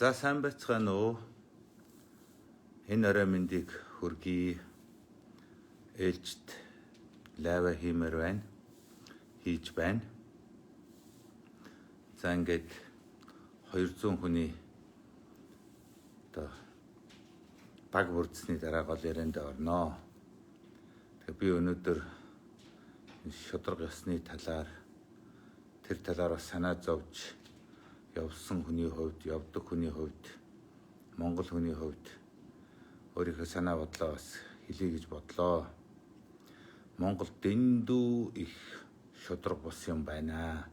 За сайн байцгаана уу? Энэ орой мэндийг хүргэе. Ээлжид лайва хиймээр байна. Хийж байна. За ингээд 200 хүний одоо баг бүрдсэний дараа гол ярианд орноо. Тэгээ би өнөөдөр шударга ёсны талаар тэр талаар бас санаа зовж явсан хүний хувьд, явдаг хүний хувьд, Монгол хүний хувьд өөрийнхөө санаа бодлоо бас хэлье гэж бодлоо. Монгол дэндүү их шударга бус юм байна.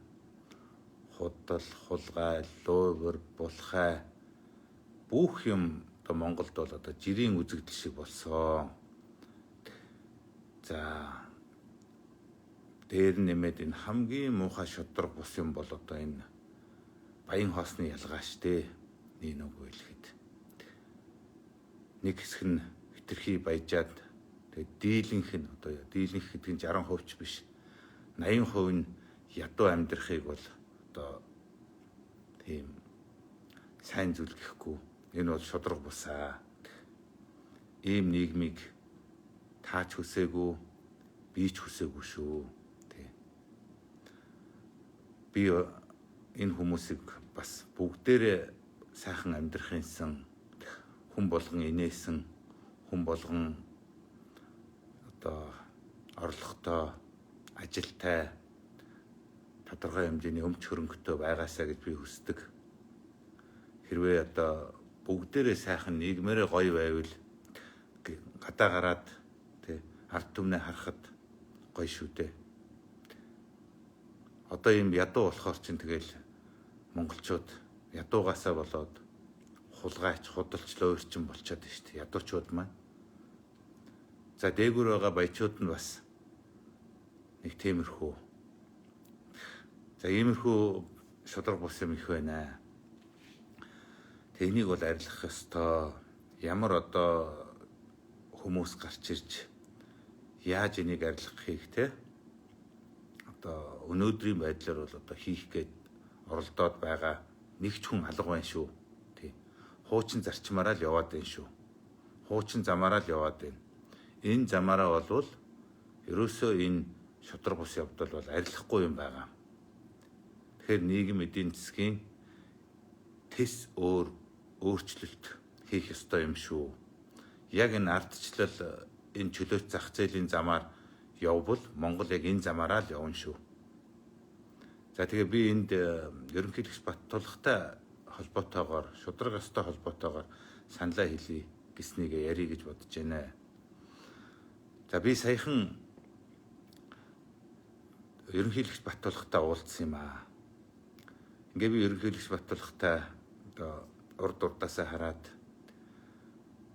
Худал, хулгай, луувар, булхай бүх юм одоо Монголд бол одоо жирийн үзэгдэл шиг болсон. За дээр нэмээд энэ хамгийн муухай шударга бус юм бол одоо энэ Баян хоосны ялгаа штэ. Нэг үгүй хэлэхэд. Нэг хэсэг нь хитрхи баяжаад тэгээд дийлэнх нь одоо дийлэнх гэдэг нь 60% ч биш. 80% нь ядуу амьдрахыг бол одоо тийм сайн зүйл гэхгүй. Энэ бол шударга бусаа. Ийм нийгмийг таач хүсээгүй, би ч хүсээгүй шүү. Тий. Би энэ хүмүүсийг бас бүгдээрээ сайхан амьдрахынсан, хүн болгон инээсэн, хүн болгон одоо орлоготой, ажилтай, тодорхой хэмжээний өмч хөрөнгөтэй байгаасаа гэж би хүсдэг. Хэрвээ одоо бүгдээрээ сайхан нийгмээрээ гоё байвал гадаа гараад тий ард түмнээ харахад гоё шүү дээ. Одоо юм ядуу болохоор чинь тэгэл монголчууд ядуугаасаа болоод хулгайч, худалч, луурчин болчиход байна шүү дээ. Ядуучууд маань. За дээгүүр байгаа баячууд нь бас нэг тиймэрхүү. За иймэрхүү шударга бус юм их байна. Тэнийг бол арилгах ёстой. Ямар одоо хүмүүс гарч ирж яаж энийг арилгахыг те одоо өнөөдрийн байдлаар бол одоо хийх гээд оролдоод байгаа нэг ч хүн алга байна шүү. Тий. Хуучин зарчмаараа л яваад байна шүү. Хуучин замаараа л яваад байна. Энэ замаараа болвол ерөөсөө энэ шударга бус явдал бол арилахгүй юм байгаа. Тэгэхээр нийгэм эдийн засгийн тэс өөрчлөлт хийх ёстой юм шүү. Яг энэ ардчлал энэ чөлөөт зах зээлийн замаар явбал Монгол яг энэ замаараа л явна шүү. За тэгээ би энд ерөнхийлөгч Баттулгатай холбоотойгоор, шударга ёстой холбоотойгоор саналаа хэлье гэснийг ярих гэж бодож байна. За би саяхан ерөнхийлөгч Баттулгатай уулзсан юм аа. Ингээ би ерөнхийлөгч Баттулгатай одоо урд урдаасаа хараад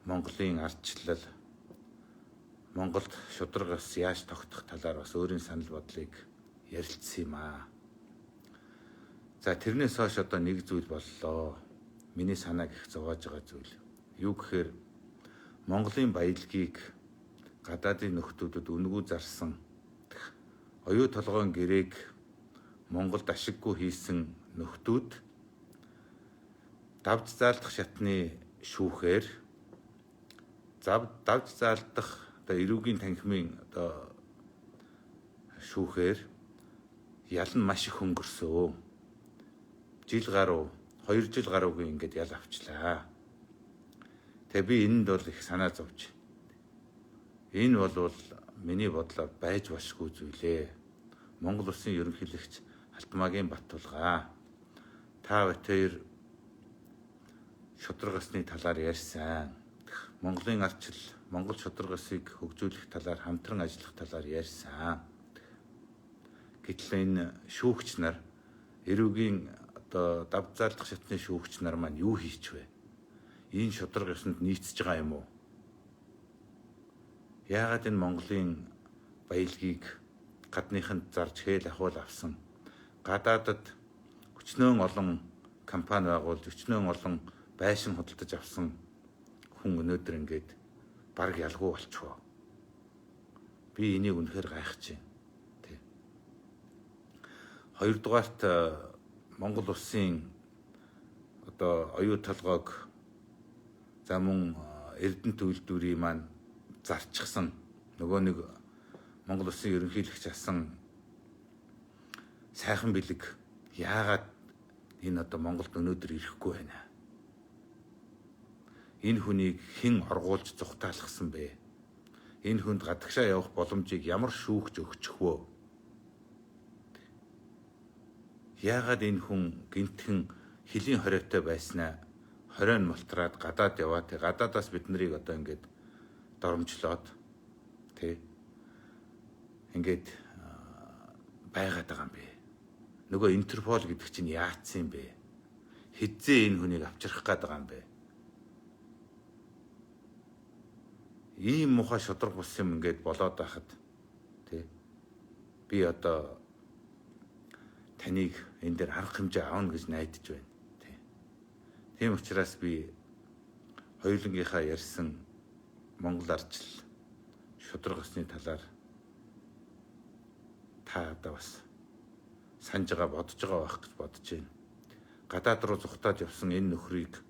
Монголын ардчлал, Монголд шударгаас яаж тогтох талаар бас өөрийн санал бодлыг ярилцсан юм аа. За тэрнээс хойш одоо нэг зүйл боллоо. Миний санааг их зовоож байгаа зүйл. Юу гэхээр Монголын баялагийг гадаадын нөхдүүдэд үнэгүй зарсан оюу толгойн гэрээг Монголд ашиггүй хийсэн нөхдүүд давж заалдах шатны шүүхээр давж заалдах одоо эрүүгийн танхимын одоо шүүхээр ял нь маш их хөнгөрсөө. Жил гаруй 2 жил гаруугүй ингээд ял авчлаа. Тэгээ би энэнд бол их санаа зовж. Энэ бол миний бодлоор байж болшгүй зүйлээ. Монгол Улсын ерөнхийлөгч Алтмаагийн Баттулгаа та хоёр шударга ёсны талаар ярьсан. Монголын ардчил, Монгол шударга ёсыг хөгжүүлэх талаар хамтран ажиллах талаар ярьсан. Гэтэл энэ шүүгч нар эрүүгийн одоо давж заалдах шатны шүүгч нар маань юу хийчихвэ? Энэ шударга ёсонд нийцж байгаа юм уу? Яагаад энэ Монголын баялагийг гадныханд зарж хээл ахуул авсан? Гадаадад өчнөөн олон компани байгуулж, өчнөөн олон байшин худалдаж авсан хүн өнөөдөр ингээд бараг ялгүй болчихоо. Би энийг үнэхээр гайхаж байна. Тэ. Хоёрдугаарт Монгол Улсын одоо оюу толгойг за мөн Эрдэнэт үйлдвэрийн маань зарчихсан нөгөө нэг Монгол Улсын ерөнхийлөгч асан сайхан бэлэг яагаад энэ одоо Монголд өнөөдөр ирэхгүй байна? Энэ хүнийг хэн оргуулж зүхтаалгасан бэ? Энэ хүнд гадагшаа явах боломжийг ямар шүүгч өгчих вөө? Яагаад энэ хүн гинтхэн хөлийн хориотой байснаа хорой нь мултраад гадаад яваа. Гадаадаас бид нарыг одоо ингээд доромжлоод тий ингээд байгаад байгаа юм бэ. Нөгөө Интерпол гэдэг чинь яатсан юм бэ? Хэзээ энэ хүнийг авчрах гээд байгаа юм бэ? Ийм муухай шудраг бус юм ингээд болоод байхад тий би одоо таныг энэ дээр арга хэмжээ авна гэж найдаж байна. Тийм учраас би хоёулангийнхаа ярьсан Монгол ардчил шудраг усны талаар та одоо бас санаж байгаа бодож байгаа байх гэж бодож байна. Гадаад руу зүхтаад явсан энэ нөхрийг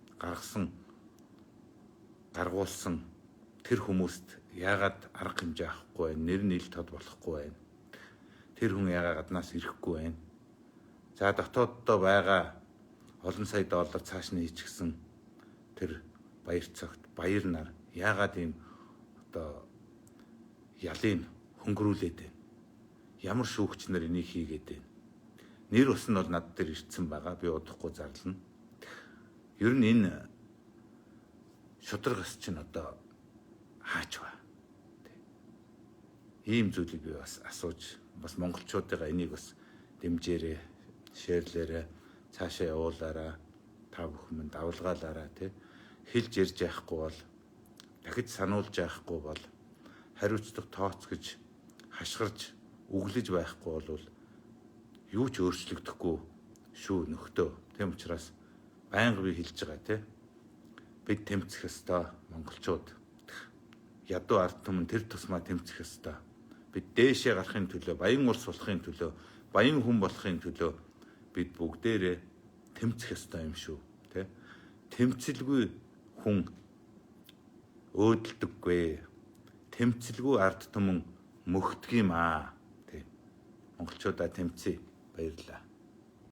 гаргуулсан тэр хүмүүст яагаад арга хэмжээ авахгүй байна? Нэр нь ил тод болохгүй байна. Тэр хүн яагаад гаднаас ирэхгүй байна? За дотооддоо байгаа олон сая доллар цааш нь хийчихсэн тэр баяр цагт баяр нар яагаад ийм одоо ялыг хөнгөрүүлээд байна? Ямар шүүгч нар энийг хийгээд байна? Нэр ус нь бол над дээр ирсэн байгаа. Би удахгүй зарлана. Ер нь энэ шудраг ус чинь одоо хаач ба? Ийм зүйлийг би бас асууж бас монголчуудаа энийг бас дэмжээрээ, шеэрлээрээ цаашаа явуулаарай. Та бүхэн давлгаалаарай тий. Хэлж ярьж яахгүй бол дахиж сануулж яахгүй бол хариуцлага тооцгож хашгирж өглөж байхгүй бол юу ч өөрчлөгдөхгүй шүү нөхдөө. Тийм учраас байнга би хэлж байгаа тий. Бид тэмцэх ёстой монголчууд. Ядуу ард түмэн тэр тусмаа тэмцэх ёстой. Бид дээшээ гарахын төлөө, баян урс болохын төлөө, баян хүн болохын төлөө бид бүгдээрээ тэмцэх ёстой юм шүү, тэ? Тэмцэлгүй хүн өөдөлдөггүй. Тэмцэлгүй ард түмэн мөхдөг юм аа. Тэ. Монголчуудаа тэмцэе. Баярлалаа.